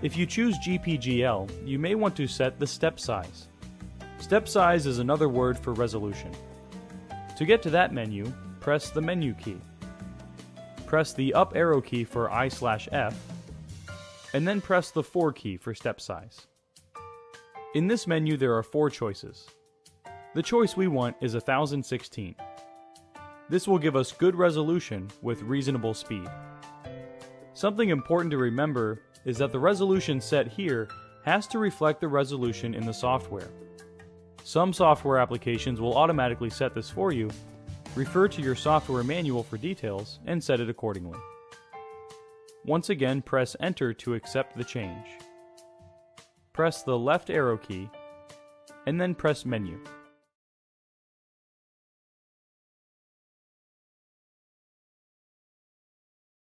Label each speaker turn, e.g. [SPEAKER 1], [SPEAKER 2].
[SPEAKER 1] If you choose GPGL, you may want to set the step size. Step size is another word for resolution. To get to that menu, press the menu key. Press the up arrow key for I/F, and then press the 4 key for step size. In this menu there are 4 choices. The choice we want is 1016. This will give us good resolution with reasonable speed. Something important to remember is that the resolution set here has to reflect the resolution in the software. Some software applications will automatically set this for you. Refer to your software manual for details and set it accordingly. Once again, press Enter to accept the change. Press the left arrow key and then press Menu.